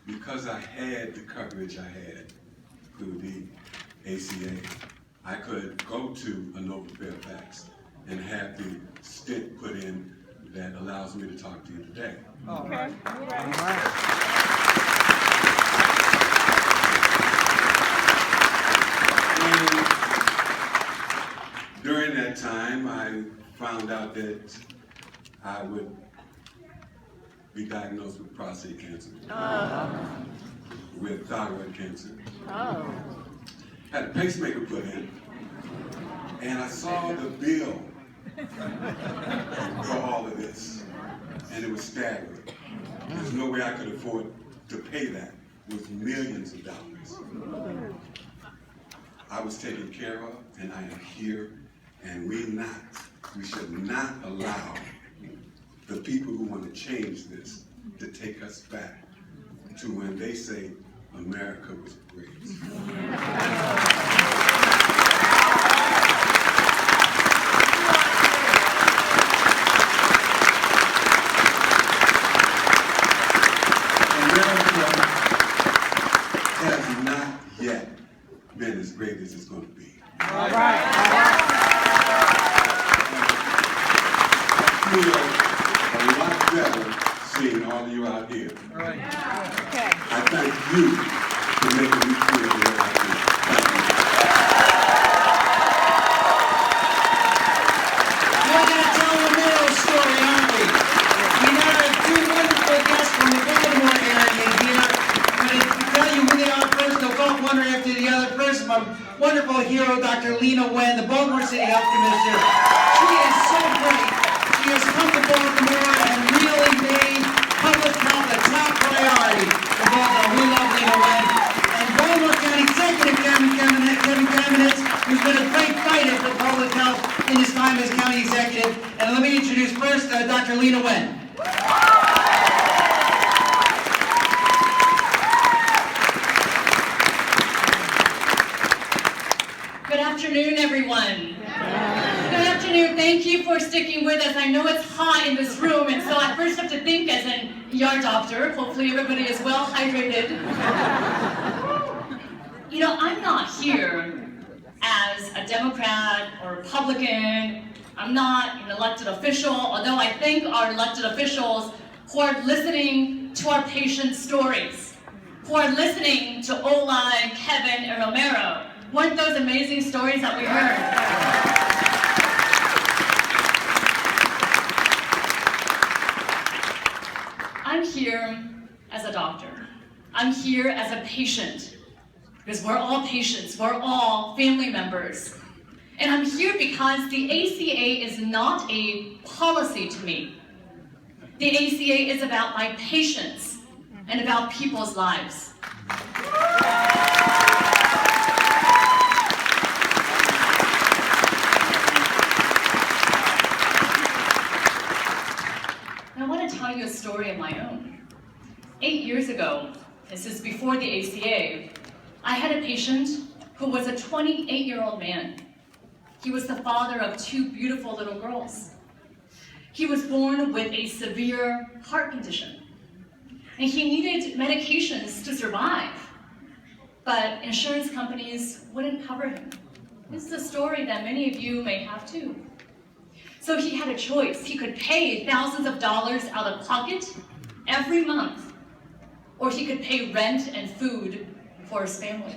because I had the coverage I had through the ACA, I could go to a Nova Fairfax and have the stent put in that allows me to talk to you today. Okay. And during that time, I found out that I would be diagnosed with prostate cancer, with thyroid cancer. Had a pacemaker put in, and I saw the bill for all of this, and it was staggering. There's no way I could afford to pay that. It was millions of dollars. I was taken care of, and I am here, and we should not allow the people who want to change this to take us back to when they say America was great. America has not yet been as great as it's going to be. All right. I feel a lot better seeing all of you out here. All right. Okay. I thank you for making me feel the way I feel. Thank you. We're going to tell the middle story, aren't we? We have two wonderful guests from the Baltimore area here. I'm going to tell you who they are first. They'll both one after the other. First, my wonderful hero, Dr. Lena Wen, the Baltimore City Health Commissioner. She is so great. She has come to Baltimore and really made public health a top priority for Baltimore. We love Lena Wen. And Baltimore County Executive Kevin Kamenetz, who's been a great fighter for public health in his time as county executive. And let me introduce first Dr. Lena Wen. Good afternoon, everyone. Good afternoon. Thank you for sticking with us. I know it's hot in this room, and so I first have to think as an ER doctor. Hopefully everybody is well hydrated. You know, I'm not here as a Democrat or Republican. I'm not an elected official, although I thank our elected officials who are listening to our patients' stories, who are listening to Ola and Kevin and Romero. Weren't those amazing stories that we heard? I'm here as a doctor. I'm here as a patient, because we're all patients, we're all family members. And I'm here because the ACA is not a policy to me. The ACA is about my patients and about people's lives. I want to tell you a story of my own. 8 years ago, this is before the ACA, I had a patient who was a 28-year-old man. He was the father of 2 beautiful little girls. He was born with a severe heart condition, and he needed medications to survive, but insurance companies wouldn't cover him. This is a story that many of you may have too. So he had a choice. He could pay thousands of dollars out of pocket every month, or he could pay rent and food for his family.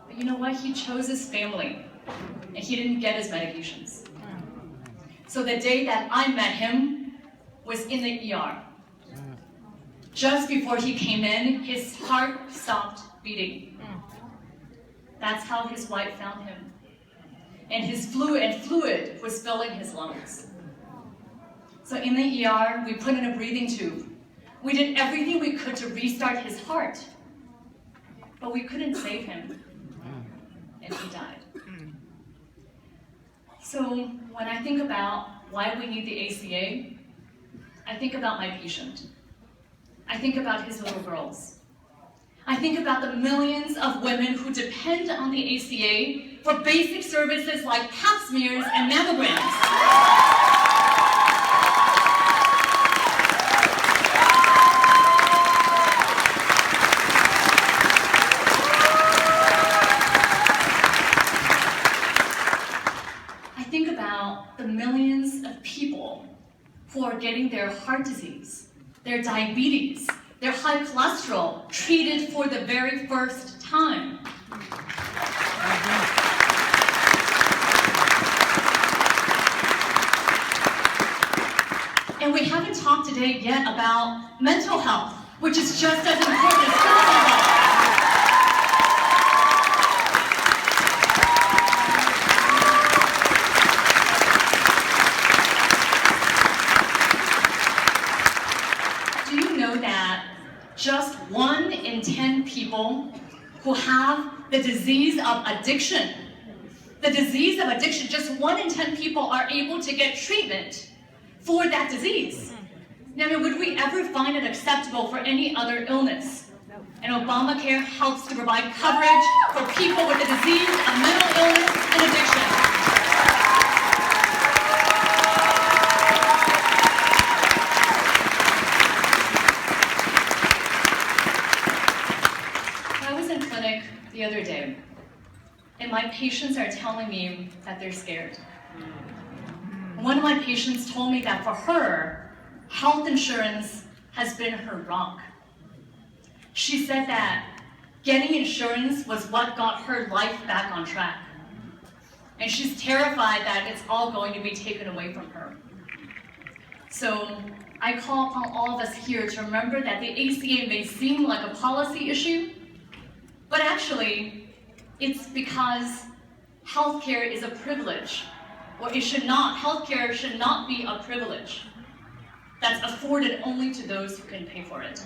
But you know what? He chose his family, and he didn't get his medications. So the day that I met him was in the ER. Just before he came in, his heart stopped beating. That's how his wife found him. And his fluid was filling his lungs. So in the ER, we put in a breathing tube. We did everything we could to restart his heart, but we couldn't save him, and he died. So when I think about why we need the ACA, I think about my patient. I think about his little girls. I think about the millions of women who depend on the ACA for basic services like pap smears and mammograms. for getting their heart disease, their diabetes, their high cholesterol treated for the very first time. And we haven't talked today yet about mental health, which is just as important as physical health. Do you know that just 1 in 10 people who have the disease of addiction, just 1 in 10 people are able to get treatment for that disease? Now, would we ever find it acceptable for any other illness? And Obamacare helps to provide coverage for people with the disease of mental illness and addiction. I was in clinic the other day, and my patients are telling me that they're scared. One of my patients told me that for her, health insurance has been her rock. She said that getting insurance was what got her life back on track. And she's terrified that it's all going to be taken away from her. So I call upon all of us here to remember that the ACA may seem like a policy issue, but actually it's because healthcare is a privilege. Or healthcare should not be a privilege that's afforded only to those who can pay for it.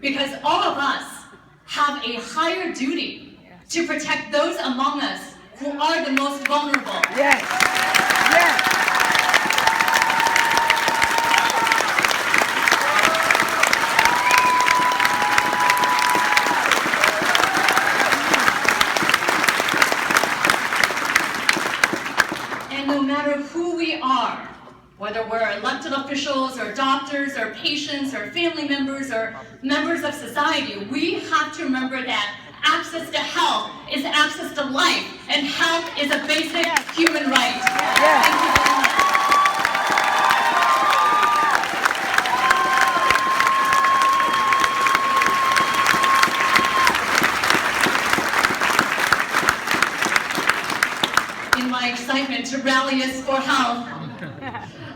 Because all of us have a higher duty to protect those among us who are the most vulnerable. Yes. Yes. No matter who we are, whether we're elected officials or doctors or patients or family members or members of society, we have to remember that access to health is access to life, and health is a basic human right. Yes. Thank you very much. Excitement to rally us for health.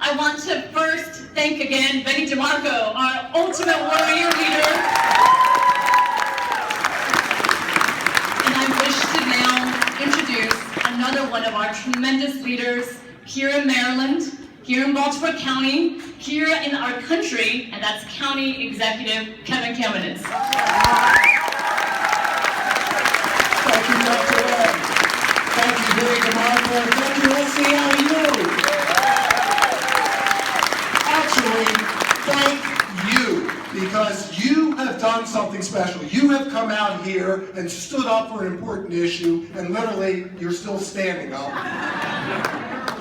I want to first thank again Benny DeMarco, our ultimate warrior leader. And I wish to now introduce another one of our tremendous leaders here in Maryland, here in Baltimore County, here in our country, and that's County Executive Kevin Kamenetz. Thank you, Dr. Ed. Thank you, Billy DeMarco. Thank you, let's see how you do. Actually, thank you, because you have done something special. You have come out here and stood up for an important issue, and literally, you're still standing up.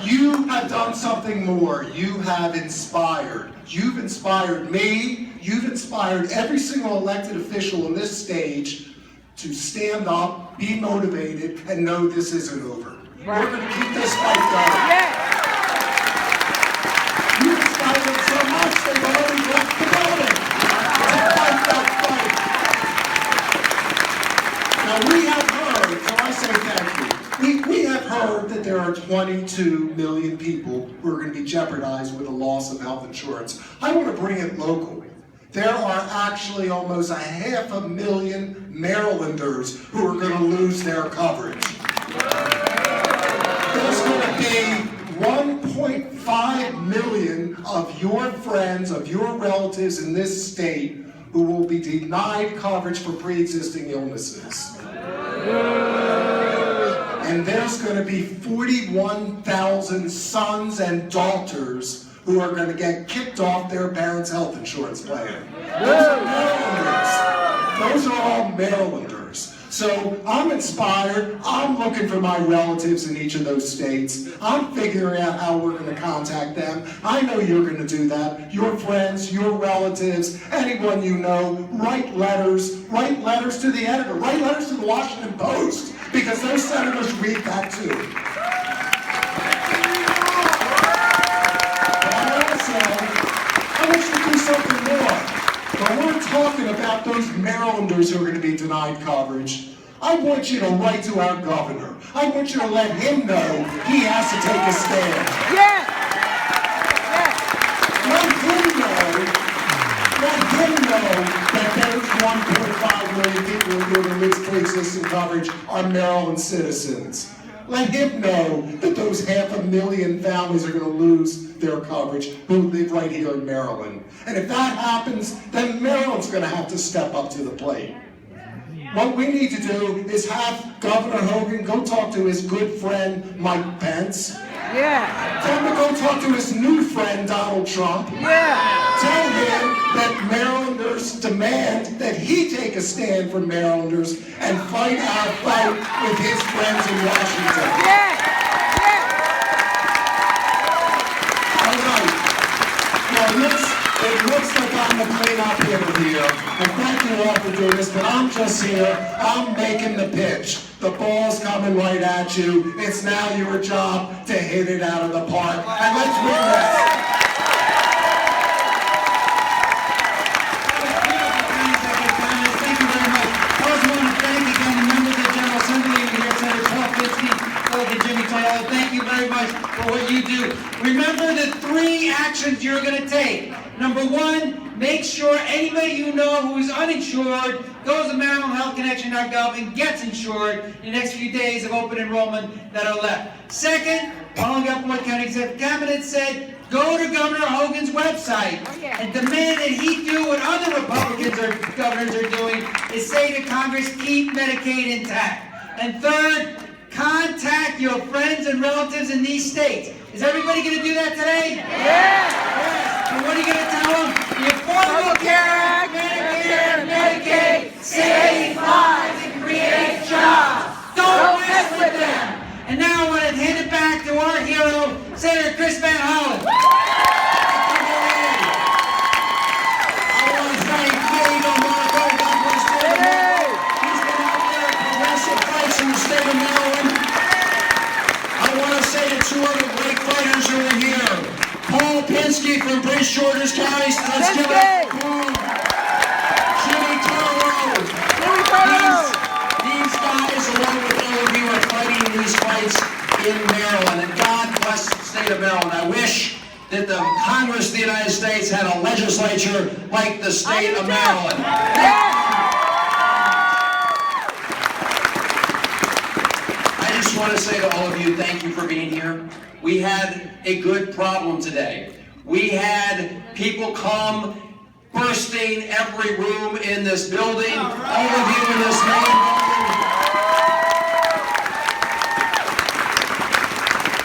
You have done something more. You have inspired. You've inspired me. You've inspired every single elected official on this stage to stand up, be motivated, and know this isn't over. Right. We're going to keep this fight going. Yes. You inspired them so much they've already left the building to fight that fight. Now we have heard, so I say thank you, we have heard that there are 22 million people who are going to be jeopardized with the loss of health insurance. I want to bring it local. There are actually almost 500,000 Marylanders who are going to lose their coverage. There's going to be 1.5 million of your friends, of your relatives in this state who will be denied coverage for pre-existing illnesses. And there's going to be 41,000 sons and daughters who are going to get kicked off their parents' health insurance plan. Those are Marylanders. Those are all Marylanders. So I'm inspired. I'm looking for my relatives in each of those states. I'm figuring out how we're going to contact them. I know you're going to do that. Your friends, your relatives, anyone you know, write letters to the editor, write letters to the Washington Post, because those senators read that too. But I want to something more. When we're talking about those Marylanders who are going to be denied coverage, I want you to write to our governor. I want you to let him know he has to take a stand. Yes. Let him know that those 1.5 million people who are going to lose pre-existing coverage are Maryland citizens. Let him know that those 500,000 families are going to lose their coverage who live right here in Maryland. And if that happens, then Maryland's going to have to step up to the plate. What we need to do is have Governor Hogan go talk to his good friend Mike Pence. Yeah. Tell him to go talk to his new friend Donald Trump. Yeah. Tell him that Marylanders demand that he take a stand for Marylanders and fight our fight with his friends in Washington. Yeah. All right. Well, it looks like I'm the cleanup hitter here. And thank you all for doing this, but I'm just here. I'm making the pitch. The ball's coming right at you. It's now your job to hit it out of the park. And let's win this. Thank you very much. I also want to thank again the members of the General Assembly and here, Senator 1250, Jimmy Toyota. Thank you very much for what you do. Remember the 3 actions you're going to take. Number 1, make sure anybody you know who is uninsured goes to MarylandHealthConnection.gov and gets insured in the next few days of open enrollment that are left. Second, following up what County Executive Cabinet said, go to Governor Hogan's website and demand that he do what other Republicans or governors are doing, is say to Congress, keep Medicaid intact. And third, contact your friends and relatives in these states. Is everybody going to do that today? Yeah. And what are you going to tell them? The Affordable Care Act, Medicare, and Medicaid save lives and create jobs. Don't mess with them. And now I want to hand it back to our hero, Senator Chris Van Hollen. I want to thank Diego Marco, God bless him. He's been out there at progressive fights in the state of Maryland. I want to say to 2 other great fighters who are here. Paul Pinsky from Prince George's County. Let's give it up. Jimmy Toro. These guys, along with all of you, are fighting these fights in Maryland. And God bless the state of Maryland. I wish that the Congress of the United States had a legislature like the state of Maryland. I just want to say to all of you, thank you for being here. We had a good problem today. We had people come bursting every room in this building, all of you in this main building.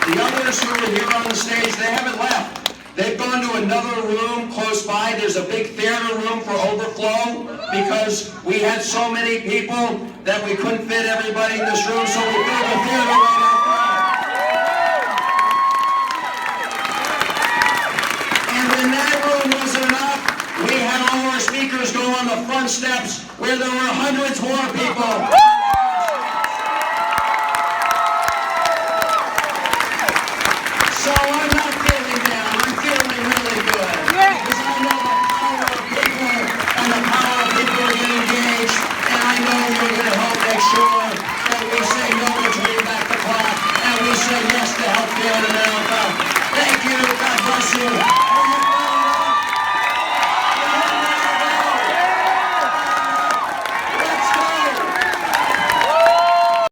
The others who are here on the stage, they haven't left. They've gone to another room close by. There's a big theater room for overflow because we had so many people that we couldn't fit everybody in this room, so we built a theater right out there. And when that room wasn't enough, we had all our speakers go on the front steps where there were hundreds more people.